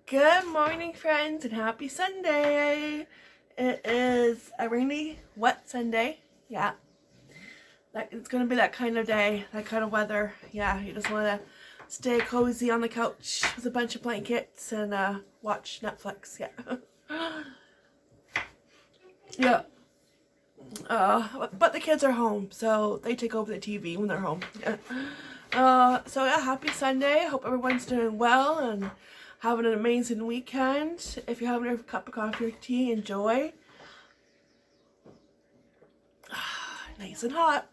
Good morning, friends, and happy Sunday. It is a rainy, wet Sunday. Yeah, it's gonna be that kind of day, that kind of weather. Yeah, you just want to stay cozy on the couch with a bunch of blankets and watch Netflix. Yeah. Yeah. But the kids are home, so they take over the TV when they're home. Yeah. So yeah, happy Sunday. Hope everyone's doing well and having an amazing weekend. If you're having a cup of coffee or tea, enjoy. Nice and hot.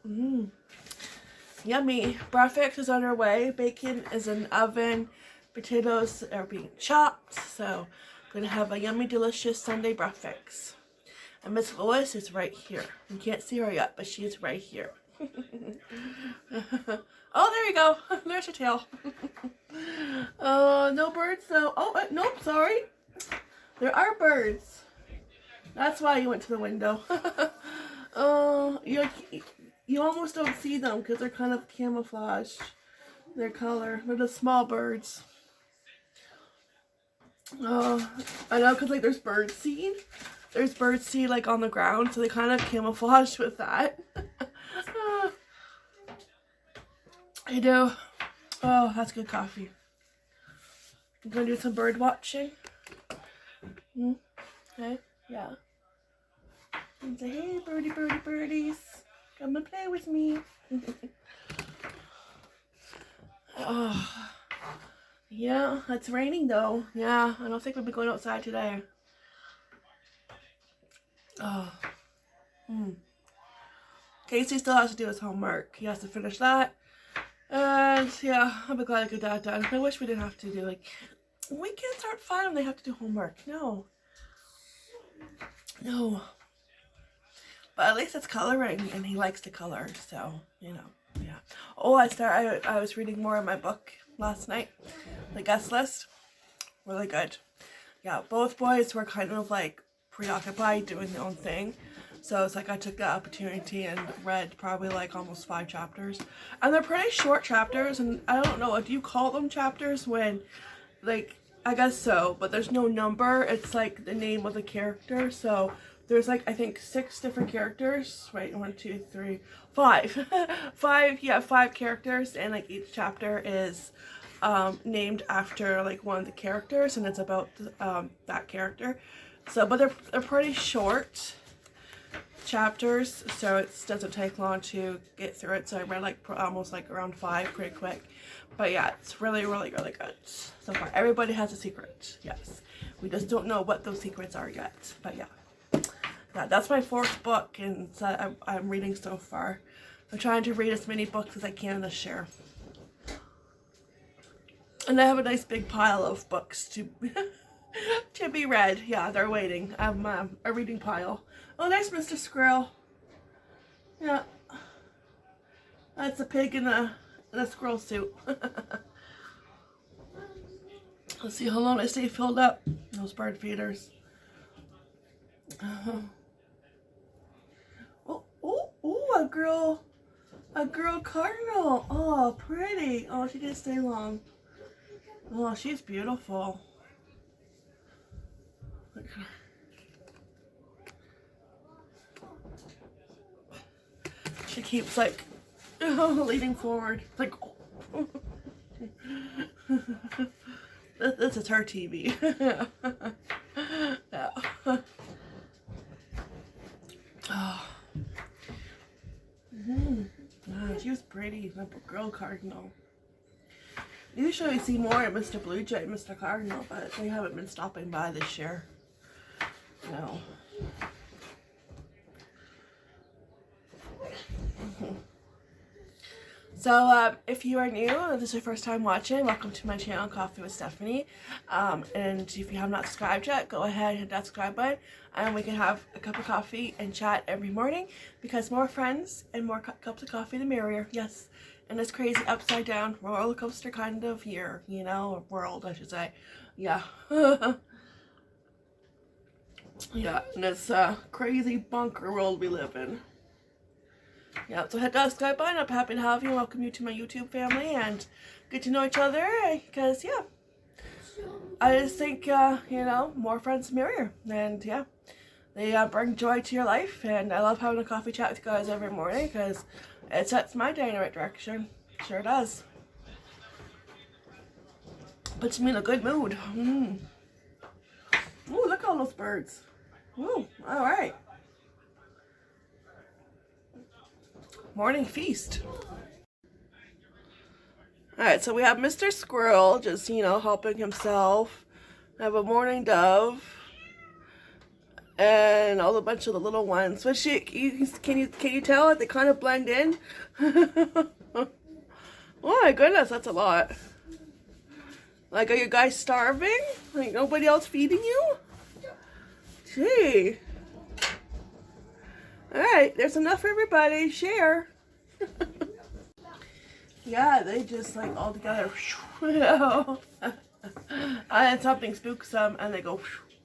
Yummy. Breakfast is on our way. Bacon is in the oven. Potatoes are being chopped. So I'm going to have a yummy, delicious Sunday breakfast. And Miss Lois is right here. You can't see her yet, but she's right here. Oh, there you go. There's her tail. No birds though. Oh, nope, sorry. There are birds. That's why you went to the window. You almost don't see them because they're kind of camouflaged. Their color. They're just small birds. I know, because like there's bird seed. There's bird seed like on the ground, so they kind of camouflage with that. I do. Oh, that's good coffee. I'm gonna do some bird watching. Okay, yeah. And say, hey, birdie, birdie, birdies, come and play with me. Oh, yeah, it's raining though. Yeah, I don't think we'll be going outside today. Oh. Casey still has to do his homework. He has to finish that. And yeah, I'll be glad I get that done. I wish we didn't have to do like weekends aren't fun when they have to do homework. No. But at least it's coloring and he likes to color, so you know, yeah. Oh, I was reading more of my book last night. The guest list. Really good. Yeah, both boys were kind of like preoccupied doing their own thing. So it's like I took the opportunity and read probably like almost 5 chapters. And they're pretty short chapters, and I don't know, do you call them chapters when, like, I guess so, but there's no number. It's like the name of the character. So there's like, I think 6 different characters. Wait, 1, 2, 3, 5. 5 characters, and like each chapter is named after like one of the characters, and it's about that character. So, but they're pretty short chapters, so it doesn't take long to get through it. So I read like almost like around 5 pretty quick. But yeah, it's really, really, really good so far. Everybody has a secret. Yes, we just don't know what those secrets are yet. But yeah, that's my 4th book, and so I'm reading so far. I'm trying to read as many books as I can this year. And I have a nice big pile of books to to be read. Yeah, they're waiting. I'm a reading pile. Oh, nice, Mr. Squirrel. Yeah, that's a pig in a squirrel suit. Let's see how long I stay filled up. Those bird feeders. Oh, a girl cardinal. Oh, pretty. Oh, she didn't stay long. Oh, she's beautiful. Look at her. She keeps like leaning forward. Like, oh. This is her TV. Yeah. Oh. Oh, she was pretty. The girl cardinal. Usually see more of Mr. Blue Jay and Mr. Cardinal, but they haven't been stopping by this year. No. So, if you are new, this is your first time watching, welcome to my channel, Coffee with Stephanie. And if you have not subscribed yet, go ahead and hit that subscribe button, and we can have a cup of coffee and chat every morning, because more friends and more cups of coffee the merrier. Yes, in this crazy upside down roller coaster kind of year, you know, world, I should say. Yeah. Yeah, in this crazy bunker world we live in. Yeah, so hit that subscribe button. I'm happy to have you, welcome you to my YouTube family, and get to know each other, because, yeah, I just think, you know, more friends the merrier. And yeah, they bring joy to your life. And I love having a coffee chat with you guys every morning because it sets my day in the right direction. Sure does. Puts me in a good mood. Ooh, look at all those birds. Ooh, all right. Morning feast. Alright, so we have Mr. Squirrel just, you know, helping himself. I have a mourning dove. And all a bunch of the little ones. But can you tell that they kind of blend in? Oh my goodness, that's a lot. Like, are you guys starving? Like, nobody else feeding you? Gee. Alright, there's enough for everybody. Share. Yeah, they just like all together. You know? And something spooks them and they go,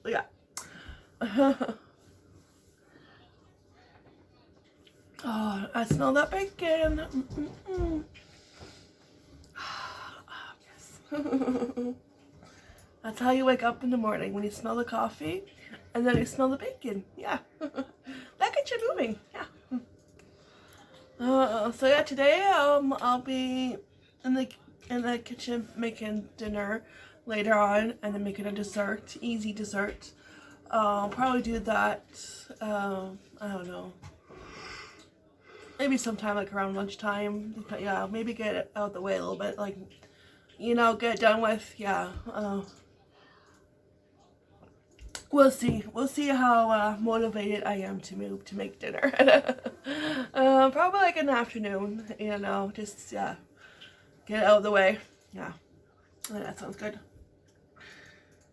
yeah. Oh, I smell that bacon. Yes. That's how you wake up in the morning, when you smell the coffee and then you smell the bacon. Yeah. That gets you moving. Yeah. So yeah, today I'll be in the kitchen making dinner later on, and then making a dessert, easy dessert. I'll probably do that. I don't know. Maybe sometime like around lunchtime. But yeah, maybe get it out of the way a little bit, like, you know, get it done with. Yeah. We'll see. We'll see how motivated I am to move to make dinner. Probably like in the afternoon, you know, just, yeah, get it out of the way. Yeah, that sounds good.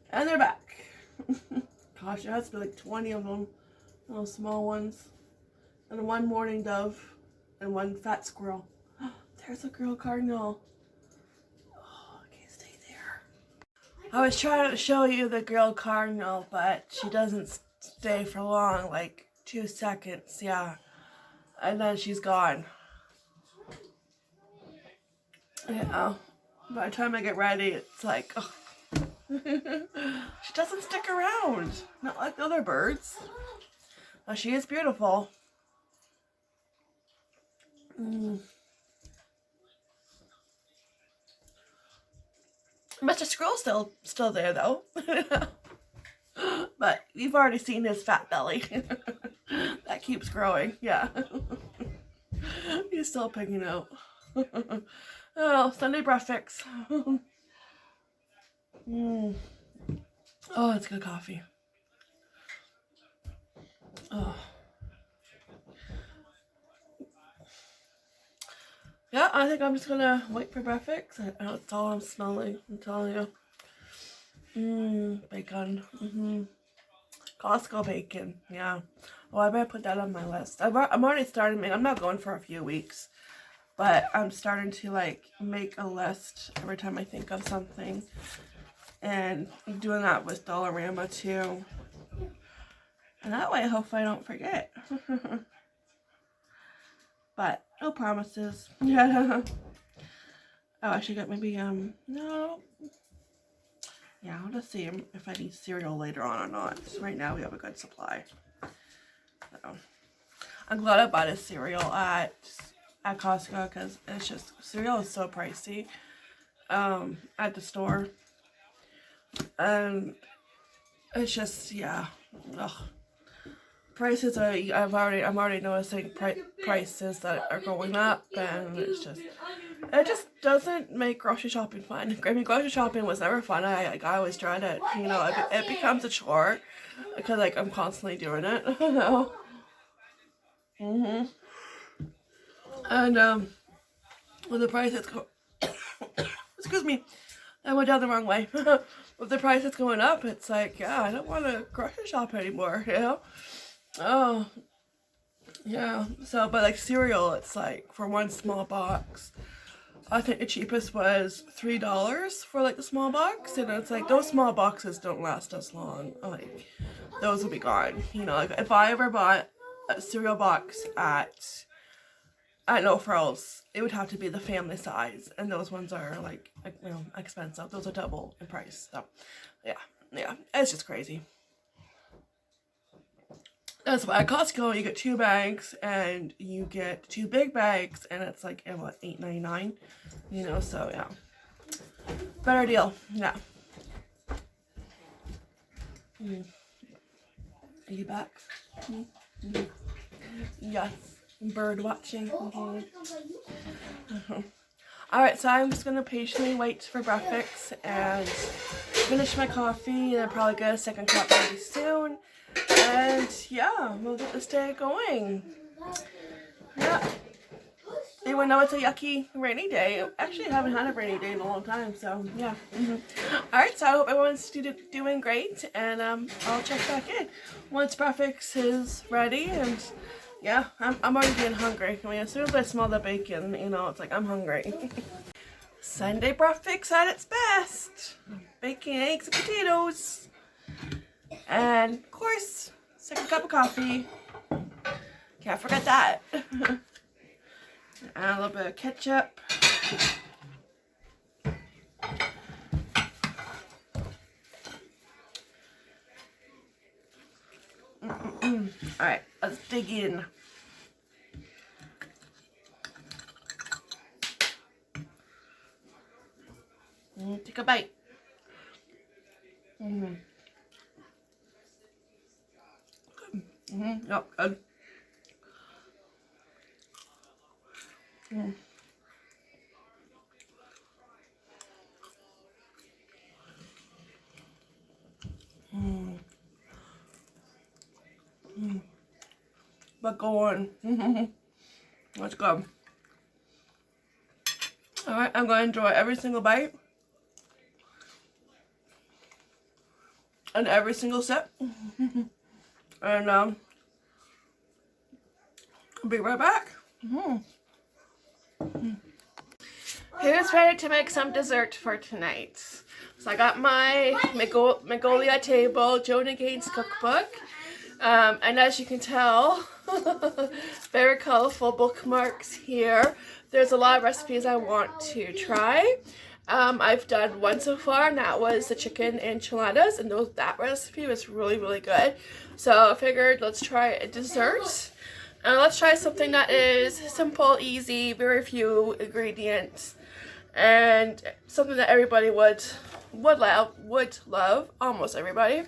And they're back. Gosh, there has to be like 20 of them, those small ones. And one mourning dove, and one fat squirrel. There's a girl cardinal. I was trying to show you the girl cardinal, but she doesn't stay for long, like 2 seconds, yeah. And then she's gone. Yeah. By the time I get ready, it's like, oh. She doesn't stick around. Not like the other birds. But she is beautiful. Mr. Squirrel's still there though. But you've already seen his fat belly. That keeps growing, yeah. He's still picking out. Oh, Sunday breakfast. Oh, it's good coffee. Oh. Yeah, I think I'm just gonna wait for breakfast. That's all I'm smelling, I'm telling you. Bacon. Costco bacon, yeah. Oh, I better put that on my list. I'm already starting making, I'm not going for a few weeks, but I'm starting to like make a list every time I think of something. And I'm doing that with Dollarama too. And that way, hopefully I don't forget. But no promises. Yeah. Oh, I should get maybe, no. Yeah, I'll just see if I need cereal later on or not. Right now we have a good supply. So, I'm glad I bought a cereal at Costco because it's just, cereal is so pricey at the store. And it's just, yeah. Ugh. Prices are, I'm already noticing prices that are going up, and it just doesn't make grocery shopping fun. I mean, grocery shopping was never fun. I always dread it. You know, it becomes a chore because like I'm constantly doing it. You know. And when the prices go, excuse me, I went down the wrong way. With the prices going up, it's like, yeah, I don't want to grocery shop anymore. You know. Oh, yeah. So, but like cereal, it's like for one small box, I think the cheapest was $3 for like the small box, and it's like those small boxes don't last as long. Like those will be gone. You know, like if I ever bought a cereal box at No Frills, it would have to be the family size, and those ones are like you know, expensive. Those are double in price. So Yeah, it's just crazy. That's why at Costco you get 2 bags and you get 2 big bags and it's like what, $8.99, you know, so yeah, better deal. Yeah. Are you back? Yes, bird watching. Alright, so I'm just gonna patiently wait for breakfast and finish my coffee, and I'll probably get a second cup pretty soon. And yeah, we'll get this day going. Yeah. Anyone know it's a yucky rainy day? Actually, I haven't had a rainy day in a long time, so yeah. Alright, so I hope everyone's doing great, and I'll check back in once breakfast is ready. And yeah, I'm already getting hungry. I mean, as soon as I smell the bacon, you know, it's like I'm hungry. Sunday breakfast at its best. Bacon, eggs, and potatoes. And, of course, second cup of coffee. Can't forget that. And a little bit of ketchup. Alright, let's dig in. Take a bite. Yep, good. But go on. Let's go. Alright, I'm going to enjoy every single bite. And every single sip. And I'll be right back. Who's ready to make some dessert for tonight? So I got my Magnolia table, Jonah Gaines cookbook. And as you can tell, very colorful bookmarks here. There's a lot of recipes I want to try. I've done one so far, and that was the chicken enchiladas, and that recipe was really, really good. So I figured let's try a dessert. And let's try something that is simple, easy, very few ingredients, and something that everybody would love, almost everybody.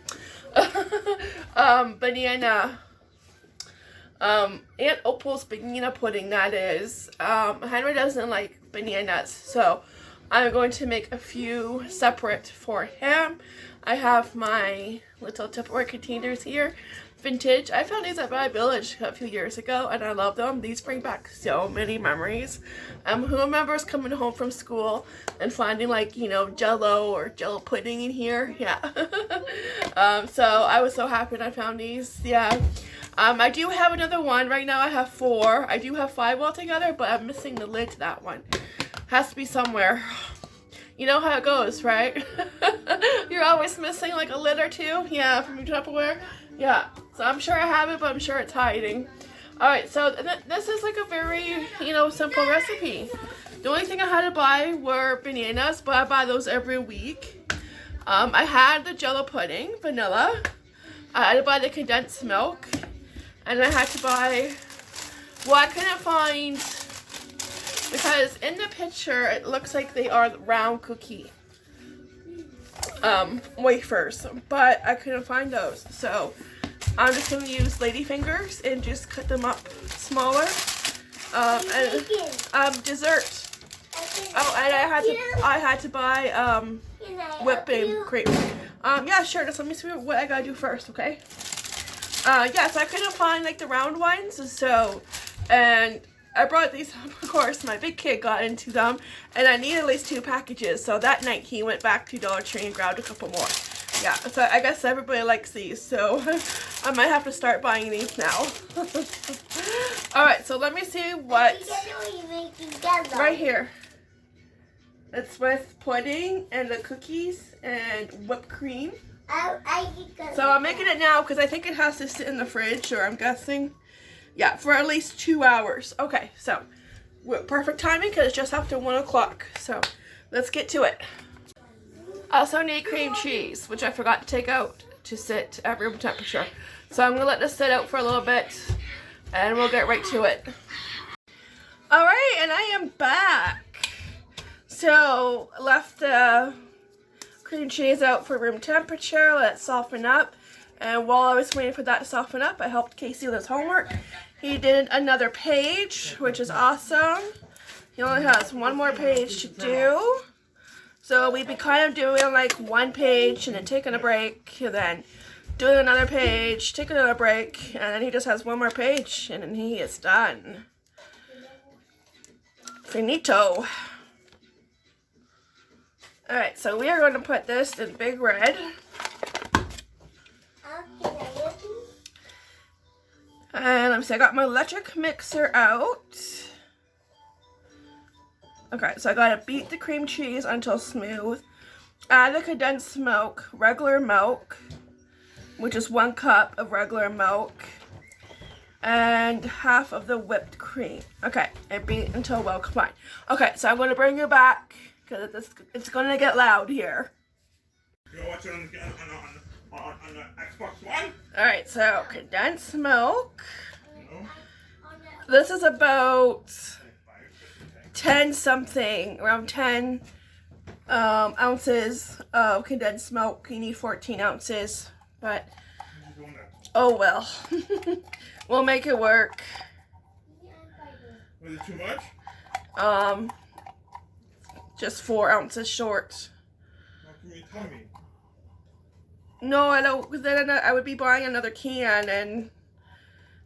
Banana. Aunt Opal's banana pudding, that is. Henry doesn't like bananas, so I'm going to make a few separate for him. I have my little Tupperware containers here. Vintage. I found these at my village a few years ago, and I love them. These bring back so many memories. Who remembers coming home from school and finding, like, you know, Jello or Jello pudding in here? Yeah. So I was so happy I found these. Yeah. I do have another one. Right now I have 4. I do have 5 altogether, but I'm missing the lid to that one. Has to be somewhere. You know how it goes, right? You're always missing like a lid or 2. Yeah, from your Tupperware. Yeah, so I'm sure I have it, but I'm sure it's hiding. Alright, so this is like a very, you know, simple recipe. The only thing I had to buy were bananas, but I buy those every week. I had the Jello pudding, vanilla. I had to buy the condensed milk. And I had to buy, well, I couldn't find, because in the picture it looks like they are round cookie wafers, but I couldn't find those, so I'm just going to use lady fingers and just cut them up smaller. And dessert. Oh, and I had to buy whipping cream. Yeah, sure. Just let me see what I gotta do first, okay? Yeah, so I couldn't find like the round ones, so, and I brought these, of course, my big kid got into them, and I needed at least 2 packages, so that night he went back to Dollar Tree and grabbed a couple more. Yeah, so I guess everybody likes these, so I might have to start buying these now. Alright, so let me see what, right here. It's with pudding and the cookies and whipped cream. So I'm making it now because I think it has to sit in the fridge, or I'm guessing. Yeah, for at least 2 hours. Okay, so perfect timing because it's just after 1 o'clock. So let's get to it. Also need cream cheese, which I forgot to take out to sit at room temperature. So I'm gonna let this sit out for a little bit and we'll get right to it. Alright, and I am back. So, left the cream cheese out for room temperature, let it soften up. And while I was waiting for that to soften up, I helped Casey with his homework. He did another page, which is awesome. He only has one more page to do. So we'd be kind of doing like one page and then taking a break, and then doing another page, taking another break, and then he just has one more page, and then he is done. Finito. Alright, so we are going to put this in Big Red. And let me see, I got my electric mixer out. Okay, so I gotta beat the cream cheese until smooth. Add the condensed milk, regular milk, which is 1 cup of regular milk, and half of the whipped cream. Okay, and beat until well combined. Okay, so I'm gonna bring you back because it's gonna get loud here. You're watching on the Xbox One? Alright, so condensed milk. This is about 10 something, around 10 ounces of condensed milk. You need 14 ounces, but oh well. We'll make it work. Was it too much? Just 4 ounces short. How can you tell me? No, I don't, because then I would be buying another can and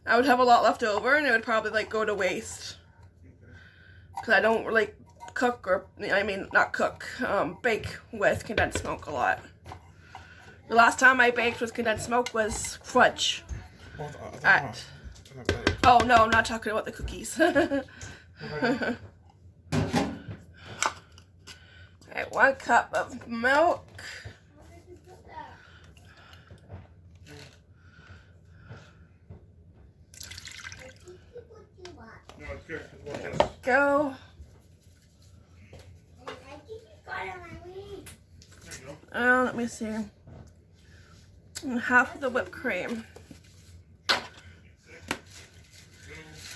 I would have a lot left over and it would probably like go to waste. Because I don't like cook or, I mean, not cook, bake with condensed milk a lot. The last time I baked with condensed milk was fudge. Oh no, I'm not talking about the cookies. Alright, 1 cup of milk. Go. Let me see. And half of the whipped cream.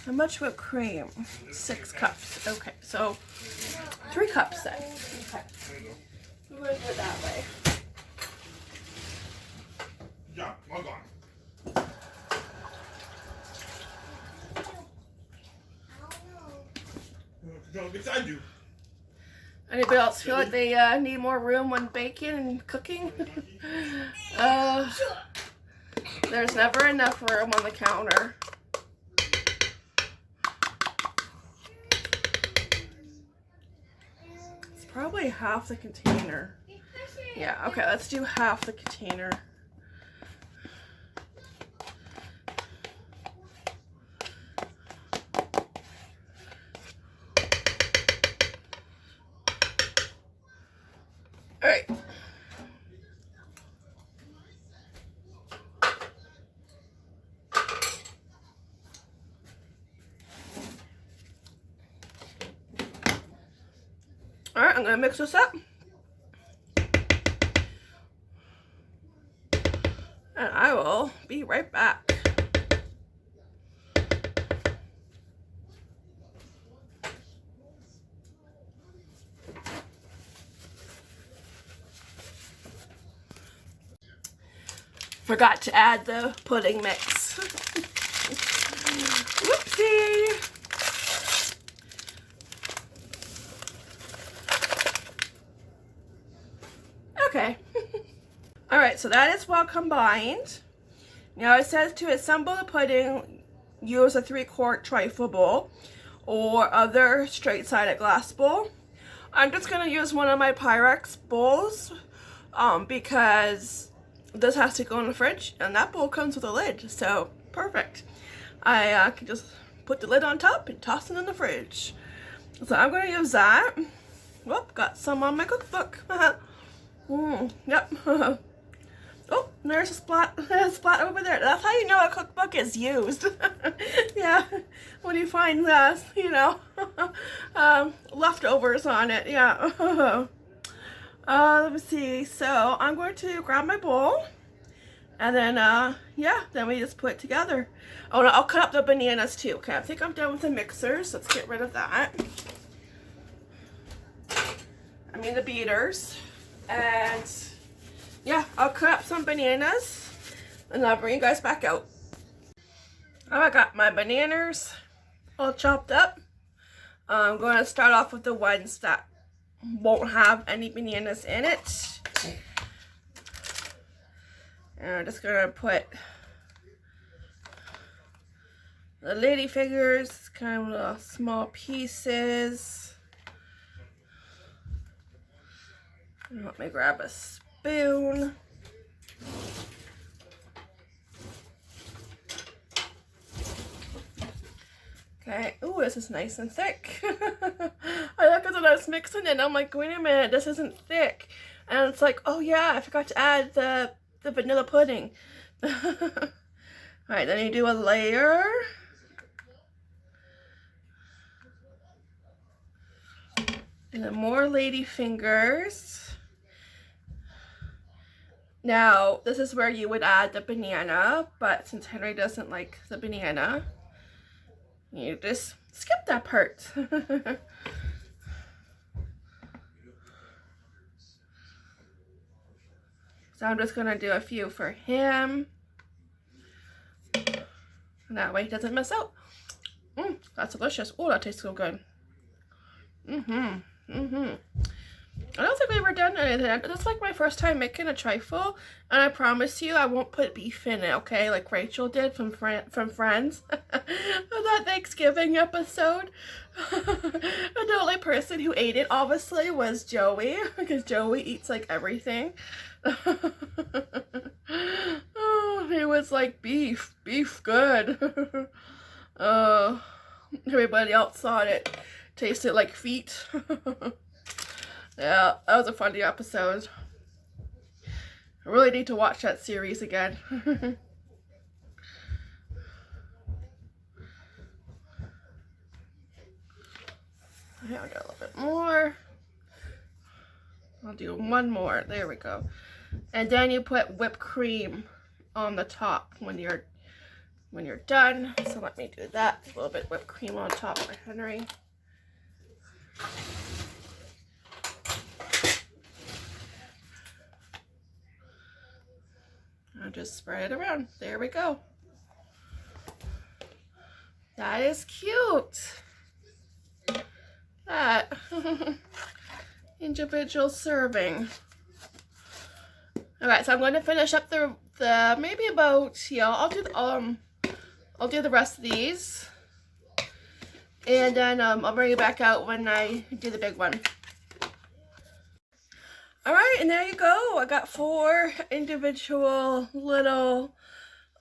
How much whipped cream? 6 cups. Okay, so 3 cups then. Okay. We're going to do it that way. Yeah, all gone. Beside you. Anybody else feel like they need more room when baking and cooking? There's never enough room on the counter. It's probably half the container. Yeah, okay, let's do half the container. Alright. Alright, I'm going to mix this up. And I will be right back. Forgot to add the pudding mix. Whoopsie! Okay. Alright, so that is well combined. Now it says to assemble the pudding, use a 3-quart trifle bowl or other straight-sided glass bowl. I'm just going to use one of my Pyrex bowls because this has to go in the fridge and that bowl comes with a lid, so perfect. I can just put the lid on top and toss it in the fridge. So I'm going to use that. Whoop, got some on my cookbook. Yep. Oh, there's a splat over there. That's how you know a cookbook is used. Yeah, when you find leftovers on it. Yeah. Let me see. So I'm going to grab my bowl, and then yeah, then we just put it together. Oh no, I'll cut up the bananas too. Okay, I think I'm done with the mixers. Let's get rid of that. I mean the beaters. And yeah, I'll cut up some bananas and I'll bring you guys back out. Oh, I got my bananas all chopped up. I'm going to start off with the ones that won't have any bananas in it. And I'm just going to put the lady fingers, kind of little small pieces. Let me grab a spoon. Okay, ooh, this is nice and thick. I looked at when I was mixing it and I'm like, wait a minute, this isn't thick. And it's like, oh yeah, I forgot to add the vanilla pudding. Alright, then you do a layer. And then more lady fingers. Now, this is where you would add the banana, but since Henry doesn't like the banana, you just skip that part. So I'm just going to do a few for him. And that way he doesn't miss out. That's delicious. Oh, that tastes so good. I don't think we've ever done anything. That's like my first time making a trifle, and I promise you I won't put beef in it, okay? Like Rachel did from Friends. That Thanksgiving episode. The only person who ate it, obviously, was Joey, because Joey eats like everything. Oh, he was like, beef good. Everybody else thought it tasted like feet. Yeah, that was a funny episode. I really need to watch that series again. Okay, I'll get a little bit more. I'll do one more. There we go. And then you put whipped cream on the top when you're done. So let me do that. A little bit whipped cream on top for Henry. I'll just spread it around. There we go. That is cute. That individual serving. Alright, so I'm going to finish up the maybe about, yeah, I'll do the rest of these. And then I'll bring it back out when I do the big one. Alright, and there you go. I got 4 individual little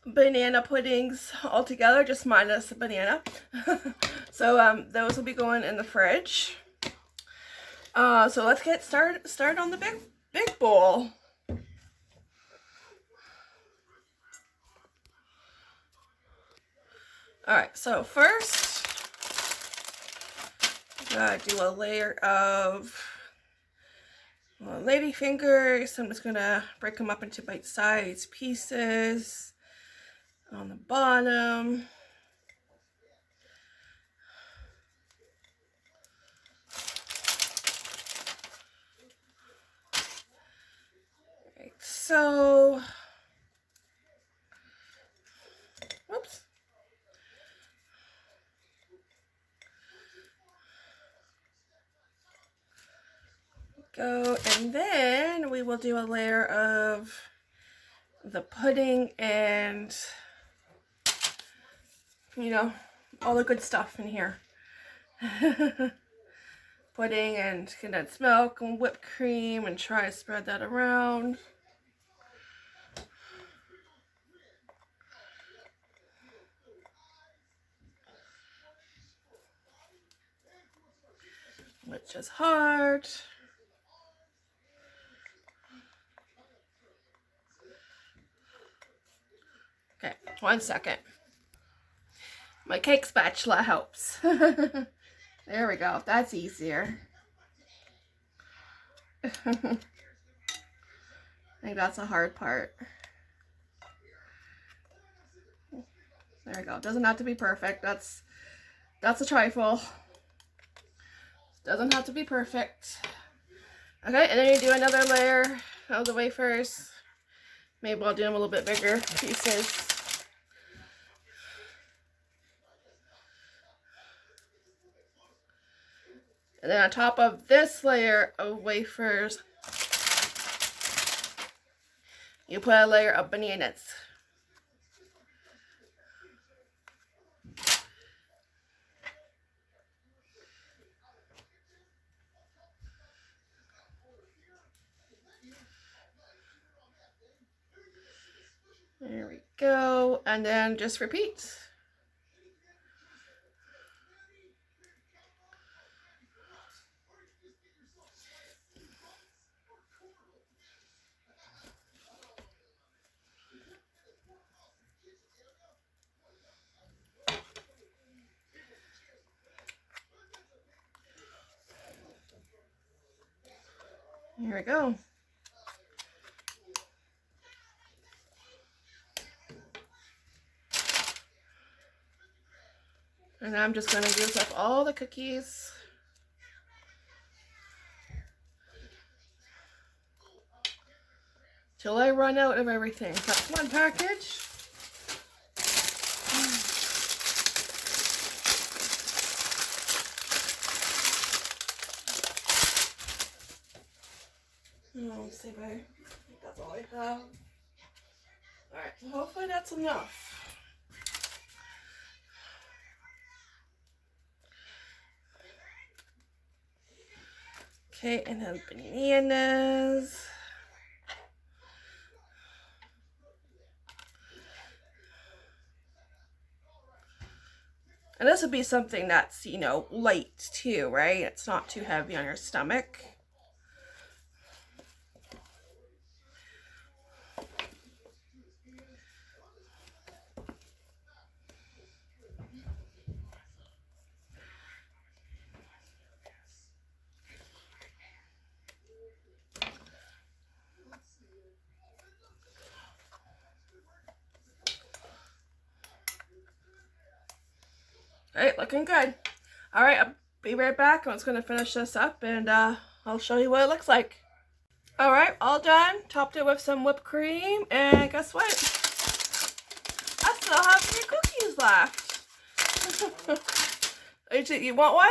banana puddings all together, just minus the banana. So those will be going in the fridge. So let's get started on the big bowl. Alright, so first, I'm gonna do a layer of lady fingers. I'm just gonna break them up into bite-sized pieces on the bottom. Like so. Whoops. Go, and then we will do a layer of the pudding and, you know, all the good stuff in here. Pudding and condensed milk and whipped cream, and try to spread that around. Which is hard. Okay, 1 second. My cake spatula helps. There we go. That's easier. I think that's the hard part. There we go. Doesn't have to be perfect. That's a trifle. Doesn't have to be perfect. Okay, and then you do another layer of the wafers. Maybe I'll do them a little bit bigger pieces. And then on top of this layer of wafers, you put a layer of bananas. There we go. And then just repeat. Here we go. And I'm just going to use up all the cookies. Till I run out of everything. That's one package. Let's see if I think that's all I have. Alright, so hopefully that's enough. Okay, and then bananas. And this would be something that's, you know, light too, right? It's not too heavy on your stomach. Alright, looking good. Alright, I'll be right back. I'm just going to finish this up and I'll show you what it looks like. Alright, all done. Topped it with some whipped cream, and guess what? I still have 3 cookies left. You want one?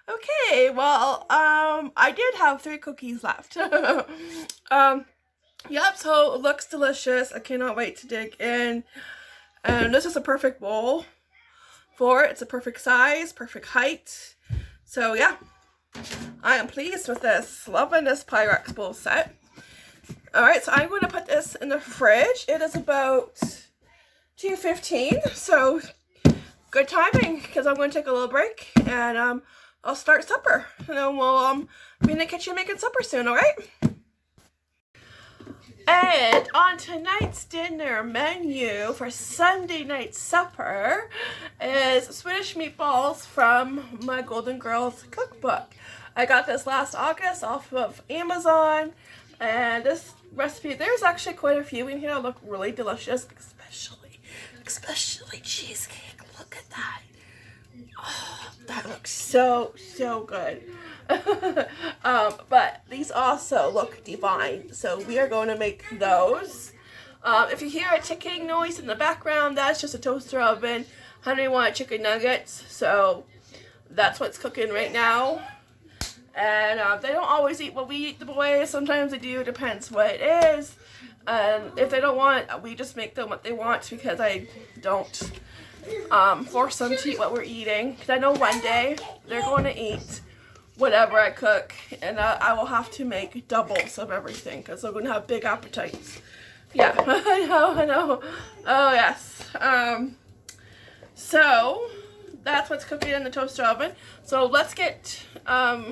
Okay, well, I did have 3 cookies left. Yep, so it looks delicious. I cannot wait to dig in. And this is a perfect bowl for it. It's a perfect size, perfect height. So yeah, I am pleased with this. Loving this Pyrex bowl set. Alright, so I'm going to put this in the fridge. It is about 2:15, so good timing because I'm going to take a little break and I'll start supper. And then we'll be in the kitchen making supper soon, alright? And on tonight's dinner menu for Sunday night supper is Swedish meatballs from my Golden Girls cookbook. I got this last August off of Amazon, and this recipe, there's actually quite a few in here that look really delicious, especially cheesecake. Look at that. Oh, that looks so good. But these also look divine, so we are going to make those. If you hear a ticking noise in the background, that's just a toaster oven. Honey wanted chicken nuggets, so that's what's cooking right now. And they don't always eat what we eat, the boys. Sometimes they do, depends what it is. If they don't want, we just make them what they want, because I don't force them to eat what we're eating, because I know one day they're going to eat whatever I cook, and I will have to make doubles of everything because they're going to have big appetites. Yeah, I know. Oh, yes. So that's what's cooking in the toaster oven. So let's get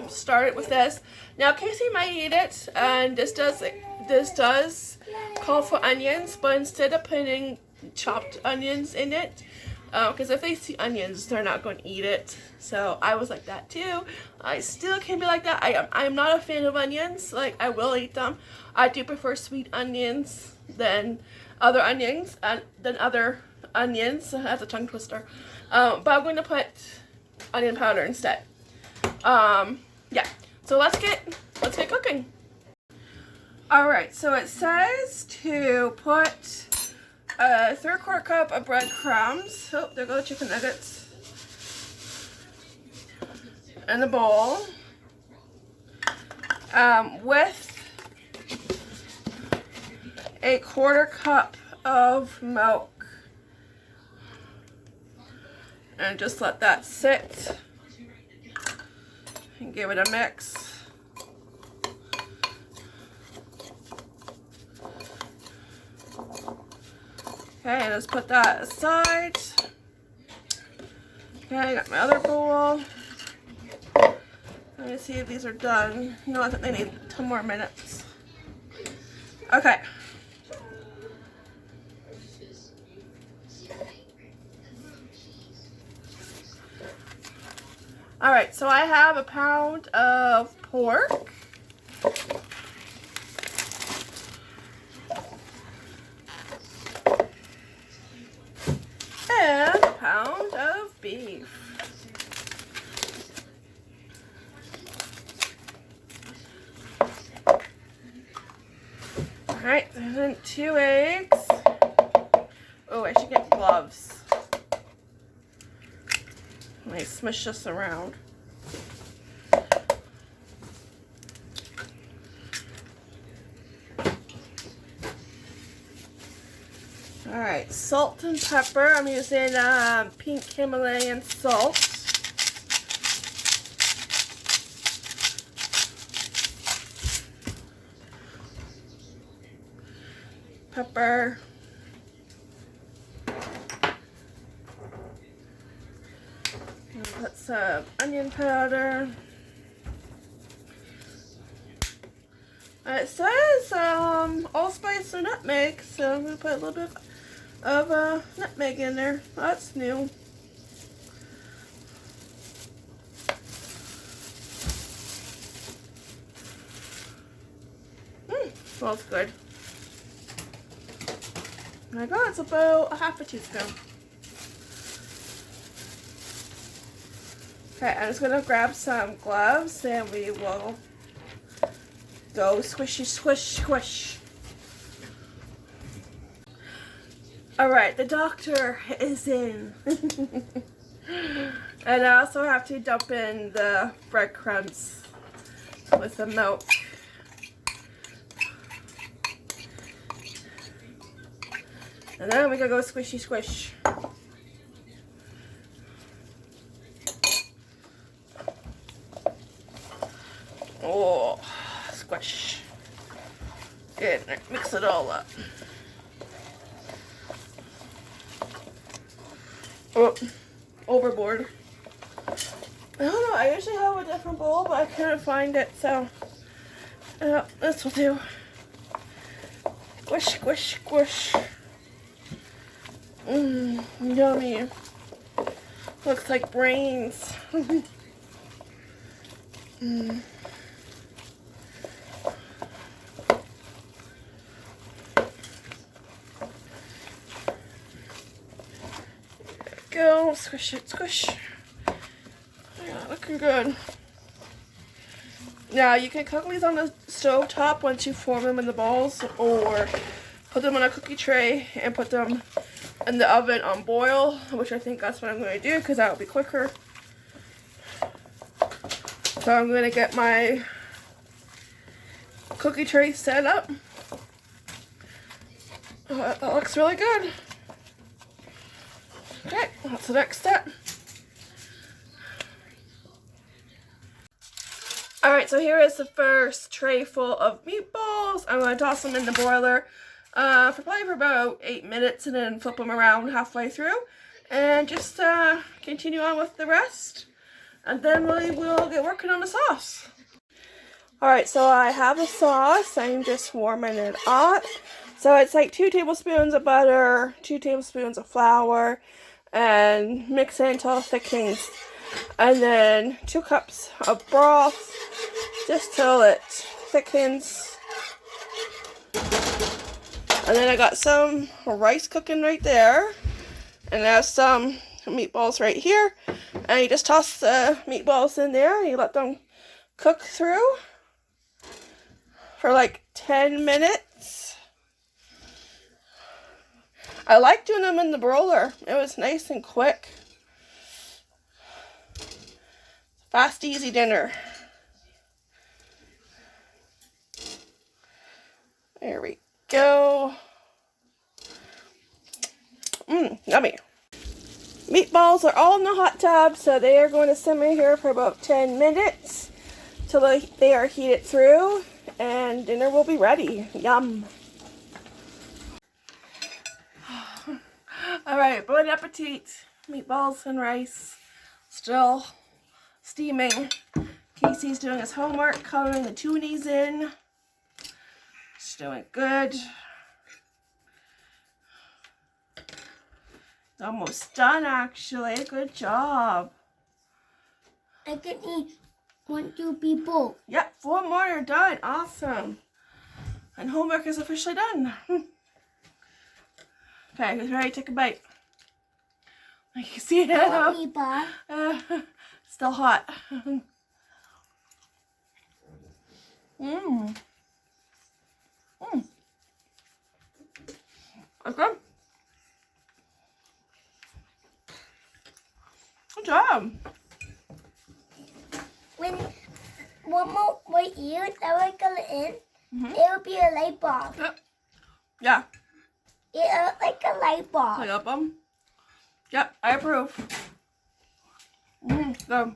started with this. Now, Casey might eat it, and this does call for onions, but instead of putting chopped onions in it, because if they see onions, they're not going to eat it. So I was like that too. I still can be like that. I am not a fan of onions. Like, I will eat them. I do prefer sweet onions than other onions, That's a tongue twister. But I'm going to put onion powder instead. Yeah. So let's get cooking. All right. So it says to put a 3/4 cup of breadcrumbs. Oh, there go the chicken nuggets. In a bowl. With a 1/4 cup of milk. And just let that sit. And give it a mix. Okay, let's put that aside. Okay, I got my other bowl. Let me see if these are done. No, I think they need 10 more minutes. Okay. Alright, so I have a pound of pork. And a pound of beef. Alright, and then 2 eggs. Oh, I should get gloves. Let me smush this around. Alright, salt and pepper. I'm using pink Himalayan salt. Pepper. And put some onion powder. It says allspice and nutmeg, so I'm going to put a little bit of nutmeg in there. That's new. Smells good. My God, it's about a 1/2 teaspoon. Okay, I'm just going to grab some gloves and we will go squishy, squish, squish. Alright, the doctor is in. And I also have to dump in the breadcrumbs with the milk. And then we gotta go squishy, squish. Oh, squish. Good, mix it all up. Oh, overboard. I don't know, I usually have a different bowl, but I couldn't find it, so this will do. Squish, squish, squish. Yummy. Looks like brains. Go, squish it, squish. Yeah, looking good. Now you can cook these on the stove top once you form them in the balls, or put them on a cookie tray and put them in the oven on boil, which I think that's what I'm going to do because that will be quicker. So I'm going to get my cookie tray set up. That looks really good. Okay, that's the next step. Alright, so here is the first tray full of meatballs. I'm going to toss them in the broiler for probably about 8 minutes and then flip them around halfway through. And just continue on with the rest. And then we will get working on the sauce. Alright, so I have a sauce. I'm just warming it up. So it's like 2 tablespoons of butter, 2 tablespoons of flour, and mix it until it thickens. And then 2 cups of broth, just till it thickens. And then I got some rice cooking right there, and I have some meatballs right here. And you just toss the meatballs in there and you let them cook through for like 10 minutes. I like doing them in the broiler. It was nice and quick. Fast, easy dinner. There we go. Yummy. Meatballs are all in the hot tub, so they are going to simmer here for about 10 minutes till they are heated through, and dinner will be ready. Yum. Alright, bon appetit. Meatballs and rice. Still steaming. Casey's doing his homework, coloring the toonies in. She's doing good. Almost done, actually. Good job. I can eat 1, 2 people. Yep, 4 more are done. Awesome. And homework is officially done. Okay, who's ready to take a bite? I can see it now. Me, Pa. Still hot. Mmm. Okay. Good job. When one more right here, that I color in, it will be a light bulb. Yep. Yeah. It like a light bulb. I got them. Yep, I approve. Go.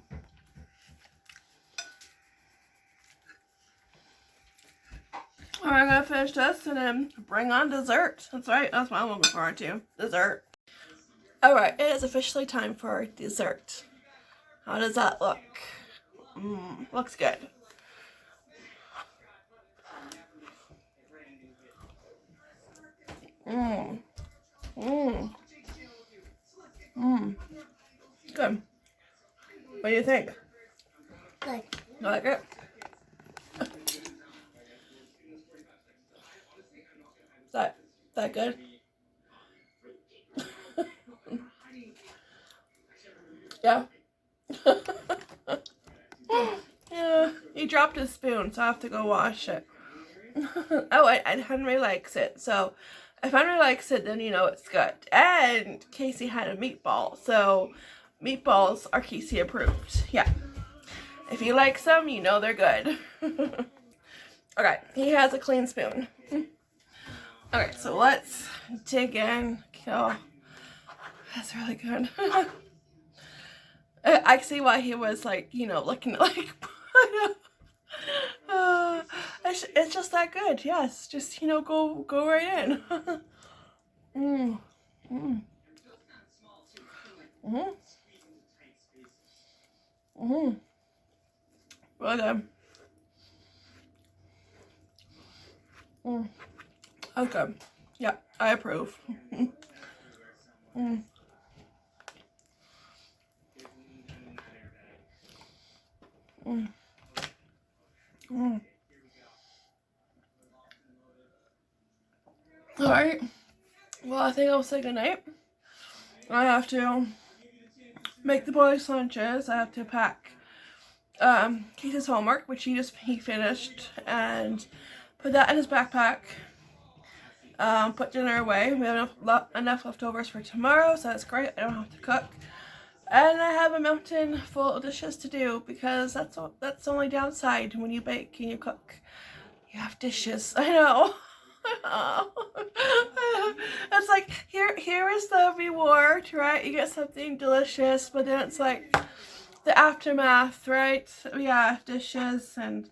Alright, I'm gonna finish this and then bring on dessert. That's right, that's what I'm looking forward to. Dessert. Alright, it is officially time for dessert. How does that look? Looks good. Good. What do you think? Good. You like it? That good? Yeah. Yeah. He dropped his spoon, so I have to go wash it. Oh, and Henry likes it. So if Henry likes it, then you know it's good. And Casey had a meatball, so meatballs are Casey approved. Yeah. If he likes them, you know they're good. Okay, he has a clean spoon. Okay, so let's dig in. Oh, that's really good. I see why he was like, you know, looking at like. It's just that good. Yes, just you know, go right in. Well done. Okay. Yeah, I approve. Alright. Well, I think I'll say goodnight. I have to make the boys' lunches. I have to pack Casey's homework, which he finished, and put that in his backpack. Put dinner away. We have enough leftovers for tomorrow, so that's great. I don't have to cook. And I have a mountain full of dishes to do, because that's the only downside when you bake and you cook. You have dishes. I know. It's like here is the reward, right? You get something delicious, but then it's like the aftermath, right? Yeah, dishes, and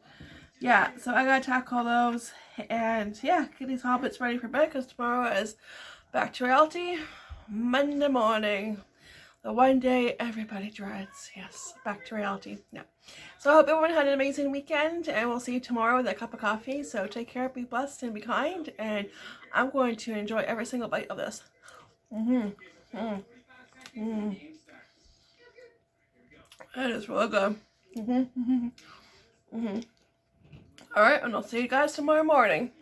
yeah, so I gotta tackle those, and yeah, get these hobbits ready for bed, because tomorrow is back to reality. Monday morning, the one day everybody dreads. Yes, back to reality. Yeah. So I hope everyone had an amazing weekend, and we'll see you tomorrow with a cup of coffee. So take care, be blessed, and be kind, and I'm going to enjoy every single bite of this. It is really good. Alright, and I'll see you guys tomorrow morning.